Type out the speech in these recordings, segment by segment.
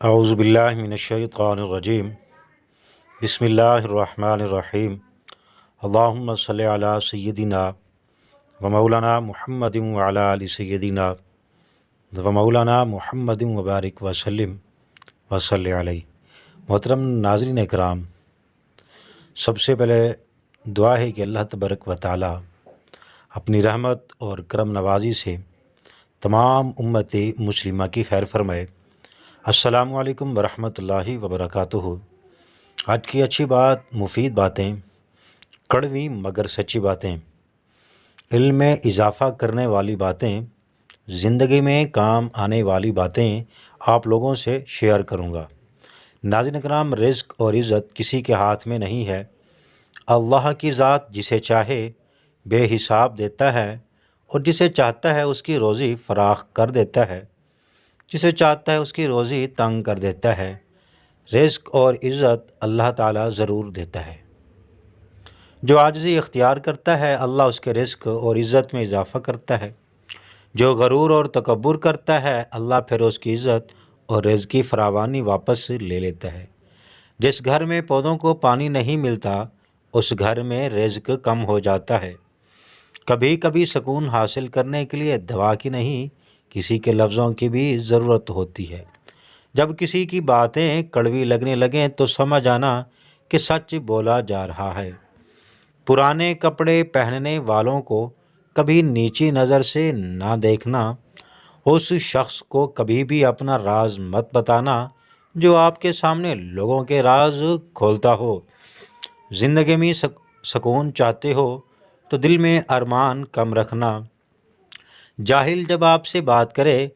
اعوذ باللہ من الشیطان الرجیم بسم اللہ الرحمن الرحیم اللہم صلی علی سیدنا و مولانا محمد وعلی آل سیدنا و مولانا محمد وبارک وسلم وصلی علیہ۔ محترم ناظرین اکرام، سب سے پہلے دعا ہے کہ اللہ تبارک و تعالی اپنی رحمت اور کرم نوازی سے تمام امت مسلمہ کی خیر فرمائے۔ السلام علیکم ورحمۃ اللہ وبرکاتہ۔ آج کی اچھی بات، مفید باتیں، کڑوی مگر سچی باتیں، علم میں اضافہ کرنے والی باتیں، زندگی میں کام آنے والی باتیں آپ لوگوں سے شیئر کروں گا۔ ناظرین اکرام، رزق اور عزت کسی کے ہاتھ میں نہیں ہے، اللہ کی ذات جسے چاہے بے حساب دیتا ہے اور جسے چاہتا ہے اس کی روزی فراخ کر دیتا ہے، جسے چاہتا ہے اس کی روزی تنگ کر دیتا ہے۔ رزق اور عزت اللہ تعالیٰ ضرور دیتا ہے۔ جو عاجزی اختیار کرتا ہے، اللہ اس کے رزق اور عزت میں اضافہ کرتا ہے۔ جو غرور اور تکبر کرتا ہے، اللہ پھر اس کی عزت اور رزق کی فراوانی واپس لے لیتا ہے۔ جس گھر میں پودوں کو پانی نہیں ملتا، اس گھر میں رزق کم ہو جاتا ہے۔ کبھی کبھی سکون حاصل کرنے کے لیے دوا کی نہیں، کسی کے لفظوں کی بھی ضرورت ہوتی ہے۔ جب کسی کی باتیں کڑوی لگنے لگیں تو سمجھ آنا کہ سچ بولا جا رہا ہے۔ پرانے کپڑے پہننے والوں کو کبھی نیچی نظر سے نہ دیکھنا۔ اس شخص کو کبھی بھی اپنا راز مت بتانا جو آپ کے سامنے لوگوں کے راز کھولتا ہو۔ زندگی میں سکون چاہتے ہو تو دل میں ارمان کم رکھنا۔ جاہل جب آپ سے بات کرے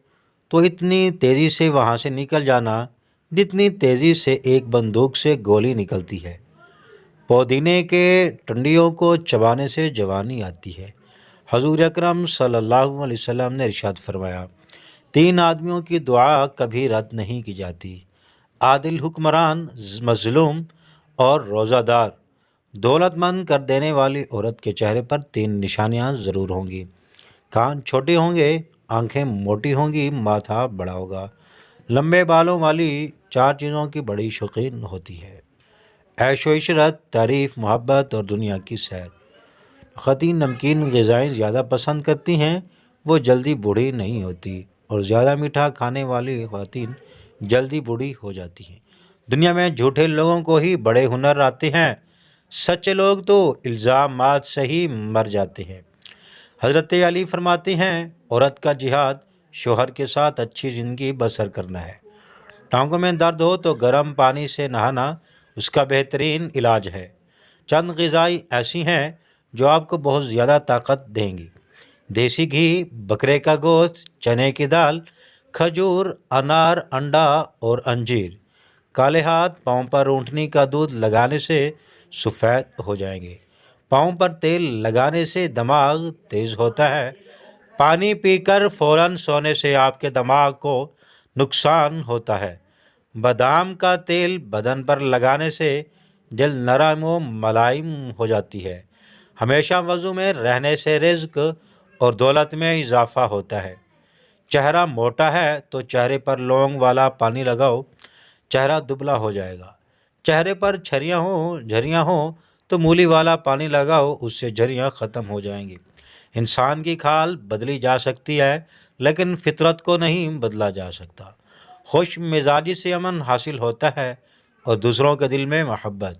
تو اتنی تیزی سے وہاں سے نکل جانا جتنی تیزی سے ایک بندوق سے گولی نکلتی ہے۔ پودینے کے ٹنڈیوں کو چبانے سے جوانی آتی ہے۔ حضور اکرم صلی اللہ علیہ وسلم نے ارشاد فرمایا، 3 آدمیوں کی دعا کبھی رد نہیں کی جاتی: عادل حکمران، مظلوم اور روزہ دار۔ دولت مند کر دینے والی عورت کے چہرے پر 3 نشانیاں ضرور ہوں گی: کان چھوٹے ہوں گے، آنکھیں موٹی ہوں گی، ماتھا بڑا ہوگا۔ لمبے بالوں والی 4 چیزوں کی بڑی شوقین ہوتی ہے: عیش و عشرت، تعریف، محبت اور دنیا کی سیر۔ خواتین نمکین غذائیں زیادہ پسند کرتی ہیں، وہ جلدی بوڑھی نہیں ہوتی، اور زیادہ میٹھا کھانے والی خواتین جلدی بوڑھی ہو جاتی ہیں۔ دنیا میں جھوٹے لوگوں کو ہی بڑے ہنر آتے ہیں، سچے لوگ تو الزامات سے ہی مر جاتے ہیں۔ حضرت علی فرماتے ہیں، عورت کا جہاد شوہر کے ساتھ اچھی زندگی بسر کرنا ہے۔ ٹانگوں میں درد ہو تو گرم پانی سے نہانا اس کا بہترین علاج ہے۔ چند غذائیں ایسی ہیں جو آپ کو بہت زیادہ طاقت دیں گی: دیسی گھی، بکرے کا گوشت، چنے کی دال، کھجور، انار، انڈا اور انجیر۔ کالے ہاتھ پاؤں پر اونٹنی کا دودھ لگانے سے سفید ہو جائیں گے۔ پاؤں پر تیل لگانے سے دماغ تیز ہوتا ہے۔ پانی پی کر فوراً سونے سے آپ کے دماغ کو نقصان ہوتا ہے۔ بادام کا تیل بدن پر لگانے سے جلد نرم و ملائم ہو جاتی ہے۔ ہمیشہ وضو میں رہنے سے رزق اور دولت میں اضافہ ہوتا ہے۔ چہرہ موٹا ہے تو چہرے پر لونگ والا پانی لگاؤ، چہرہ دبلا ہو جائے گا۔ چہرے پر جھریاں ہوں تو مولی والا پانی لگاؤ، اس سے جھریاں ختم ہو جائیں گی۔ انسان کی کھال بدلی جا سکتی ہے لیکن فطرت کو نہیں بدلا جا سکتا۔ خوش مزاجی سے امن حاصل ہوتا ہے اور دوسروں کے دل میں محبت۔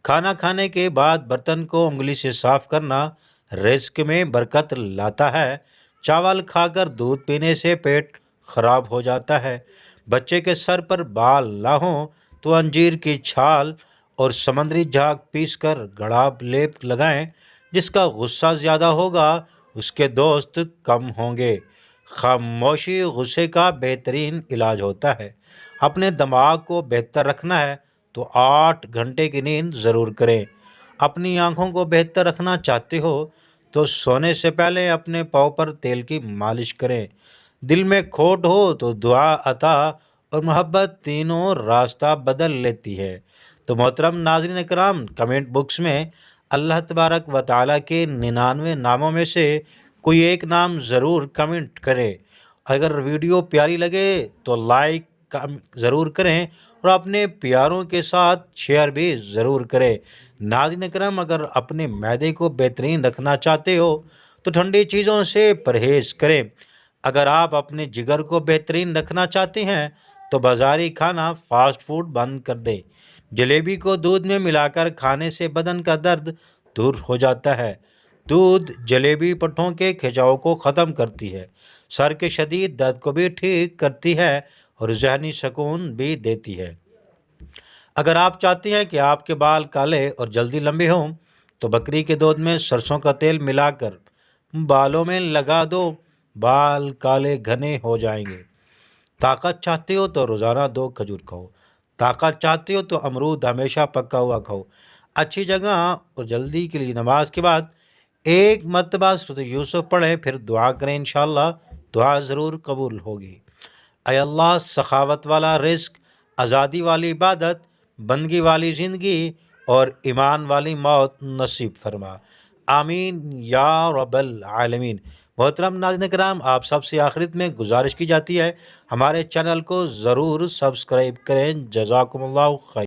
کھانا کھانے کے بعد برتن کو انگلی سے صاف کرنا رزق میں برکت لاتا ہے۔ چاول کھا کر دودھ پینے سے پیٹ خراب ہو جاتا ہے۔ بچے کے سر پر بال نہ ہوں تو انجیر کی چھال اور سمندری جھاگ پیس کر گڑاب لیپ لگائیں۔ جس کا غصہ زیادہ ہوگا اس کے دوست کم ہوں گے۔ خاموشی غصے کا بہترین علاج ہوتا ہے۔ اپنے دماغ کو بہتر رکھنا ہے تو 8 گھنٹے کی نیند ضرور کریں۔ اپنی آنکھوں کو بہتر رکھنا چاہتے ہو تو سونے سے پہلے اپنے پاؤں پر تیل کی مالش کریں۔ دل میں کھوٹ ہو تو دعا، عطا اور محبت تینوں راستہ بدل لیتی ہے۔ تو محترم ناظرین اکرام، کمنٹ باکس میں اللہ تبارک و تعالیٰ کے 99 ناموں میں سے کوئی ایک نام ضرور کمنٹ کرے۔ اگر ویڈیو پیاری لگے تو لائک ضرور کریں اور اپنے پیاروں کے ساتھ شیئر بھی ضرور کریں۔ ناظرین اکرام، اگر اپنے معدے کو بہترین رکھنا چاہتے ہو تو ٹھنڈی چیزوں سے پرہیز کریں۔ اگر آپ اپنے جگر کو بہترین رکھنا چاہتے ہیں تو بازاری کھانا، فاسٹ فوڈ بند کر دیں۔ جلیبی کو دودھ میں ملا کر کھانے سے بدن کا درد دور ہو جاتا ہے۔ دودھ جلیبی پٹھوں کے کھچاؤ کو ختم کرتی ہے، سر کے شدید درد کو بھی ٹھیک کرتی ہے اور ذہنی سکون بھی دیتی ہے۔ اگر آپ چاہتے ہیں کہ آپ کے بال کالے اور جلدی لمبے ہوں تو بکری کے دودھ میں سرسوں کا تیل ملا کر بالوں میں لگا دو، بال کالے گھنے ہو جائیں گے۔ طاقت چاہتے ہو تو روزانہ 2 کھجور کھاؤ۔ طاقت چاہتے ہو تو امرود ہمیشہ پکا ہوا کھاؤ۔ اچھی جگہ اور جلدی کے لیے نماز کے بعد 1 مرتبہ سورۃ یوسف پڑھیں، پھر دعا کریں، انشاءاللہ دعا ضرور قبول ہوگی۔ اے اللہ، سخاوت والا رزق، آزادی والی عبادت، بندگی والی زندگی اور ایمان والی موت نصیب فرما، آمین یا رب العالمین۔ محترم ناظرین کرام، آپ سب سے آخرت میں گزارش کی جاتی ہے ہمارے چینل کو ضرور سبسکرائب کریں۔ جزاکم اللہ خیر۔